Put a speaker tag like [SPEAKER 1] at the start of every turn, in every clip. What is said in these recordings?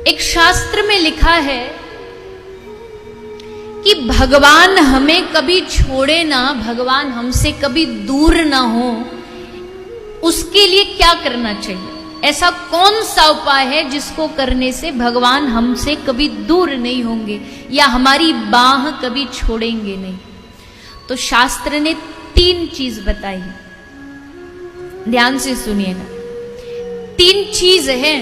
[SPEAKER 1] एक शास्त्र में लिखा है कि भगवान हमें कभी छोड़े ना, भगवान हमसे कभी दूर ना हो, उसके लिए क्या करना चाहिए? ऐसा कौन सा उपाय है जिसको करने से भगवान हमसे कभी दूर नहीं होंगे या हमारी बाह कभी छोड़ेंगे नहीं? तो शास्त्र ने 3 चीज बताई, ध्यान से सुनिएगा। 3 चीज है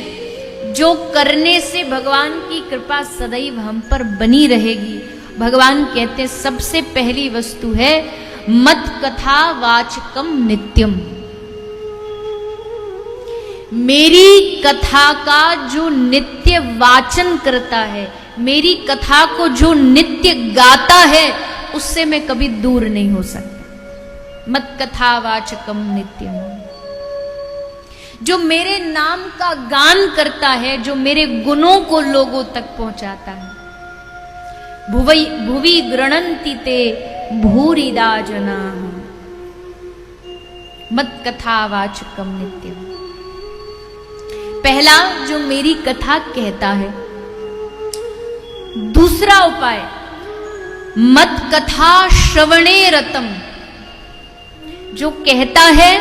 [SPEAKER 1] जो करने से भगवान की कृपा सदैव हम पर बनी रहेगी। भगवान कहते हैं सबसे पहली वस्तु है मत कथा वाचकम नित्यम। मेरी कथा का जो नित्य वाचन करता है, मेरी कथा को जो नित्य गाता है, उससे मैं कभी दूर नहीं हो सकता। मत कथा वाचकम नित्यम। जो मेरे नाम का गान करता है, जो मेरे गुणों को लोगों तक पहुंचाता है। भुवि गृणन्ति ते भूरिदा जना मत कथा वाचकम नित्यम। पहला, जो मेरी कथा कहता है। दूसरा उपाय, मत कथा श्रवणे रतम। जो कहता है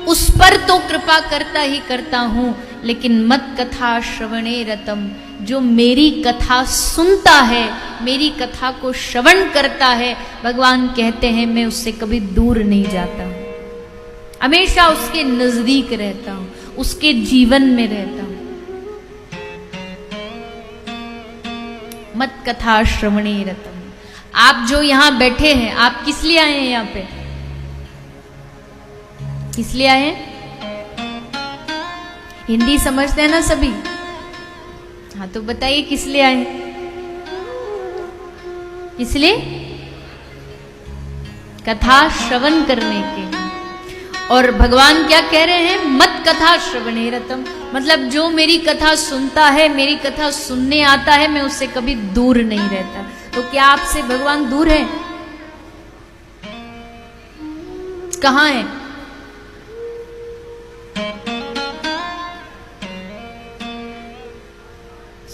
[SPEAKER 1] उस पर तो कृपा करता ही करता हूं, लेकिन मत कथा श्रवणे रतम, जो मेरी कथा सुनता है, मेरी कथा को श्रवण करता है, भगवान कहते हैं मैं उससे कभी दूर नहीं जाता हूं, हमेशा उसके नजदीक रहता हूं, उसके जीवन में रहता हूं। मत कथा श्रवणे रतम। आप जो यहां बैठे हैं, आप किस लिए आए हैं यहां पे? किस लिए आए हैं? हिंदी समझते हैं ना सभी? हाँ, तो बताइए किस लिए आए हैं? इसलिए कथा श्रवण करने के। और भगवान क्या कह रहे हैं? मत कथा श्रवणे रतम। मतलब जो मेरी कथा सुनता है, मेरी कथा सुनने आता है, मैं उससे कभी दूर नहीं रहता। तो क्या आपसे भगवान दूर है? कहां है?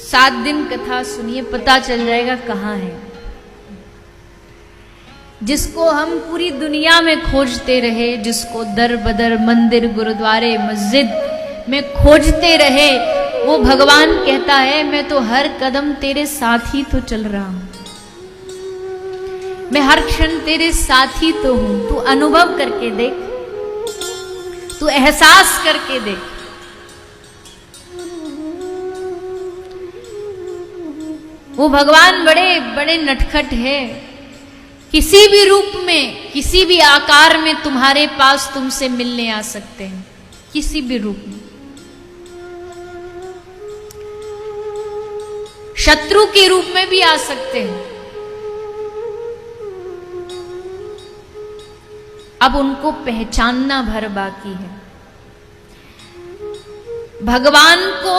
[SPEAKER 1] सात दिन कथा सुनिए, पता चल जाएगा कहां है। जिसको हम पूरी दुनिया में खोजते रहे, जिसको दर बदर मंदिर गुरुद्वारे मस्जिद में खोजते रहे, वो भगवान कहता है मैं तो हर कदम तेरे साथ ही तो चल रहा हूं, मैं हर क्षण तेरे साथ ही तो हूं। तू अनुभव करके देख, तू एहसास करके देख। वो भगवान बड़े बड़े नटखट है, किसी भी रूप में, किसी भी आकार में तुम्हारे पास तुमसे मिलने आ सकते हैं, किसी भी रूप में। शत्रु के रूप में भी आ सकते हैं। अब उनको पहचानना भर बाकी है। भगवान को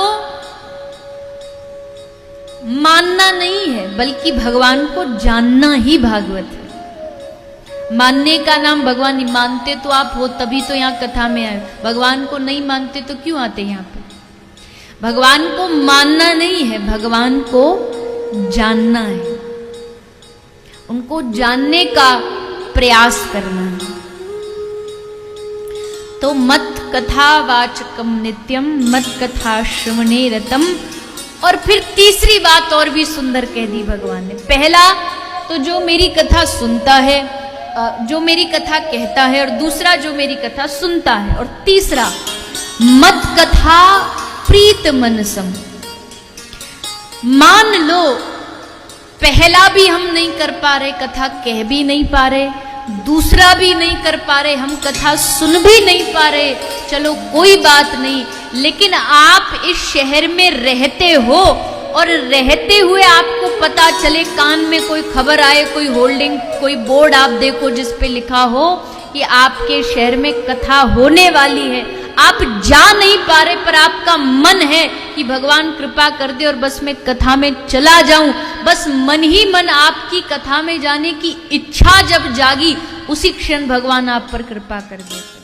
[SPEAKER 1] मानना नहीं है, बल्कि भगवान को जानना ही भागवत है। मानने का नाम भगवान नहीं। मानते तो आप हो तभी तो यहां कथा में आए, भगवान को नहीं मानते तो क्यों आते यहां पे? भगवान को मानना नहीं है, भगवान को जानना है, उनको जानने का प्रयास करना है। तो मत कथा वाचकम नित्यम, मत कथा श्रवणे रतम। और फिर तीसरी बात और भी सुंदर कह दी भगवान ने। पहला तो जो मेरी कथा सुनता है, जो मेरी कथा कहता है, और दूसरा जो मेरी कथा सुनता है, और तीसरा मत कथा प्रीत मनसम। मान लो पहला भी हम नहीं कर पा रहे, कथा कह भी नहीं पा रहे, दूसरा भी नहीं कर पा रहे, हम कथा सुन भी नहीं पा रहे, चलो कोई बात नहीं, लेकिन आप इस शहर में रहते हो और रहते हुए आपको पता चले, कान में कोई खबर आए, कोई होल्डिंग, कोई बोर्ड आप देखो जिस पे लिखा हो कि आपके शहर में कथा होने वाली है, आप जा नहीं पा रहे, पर आपका मन है कि भगवान कृपा कर दे और बस मैं कथा में चला जाऊं। बस मन ही मन आपकी कथा में जाने की इच्छा जब जागी, उसी क्षण भगवान आप पर कृपा कर देते।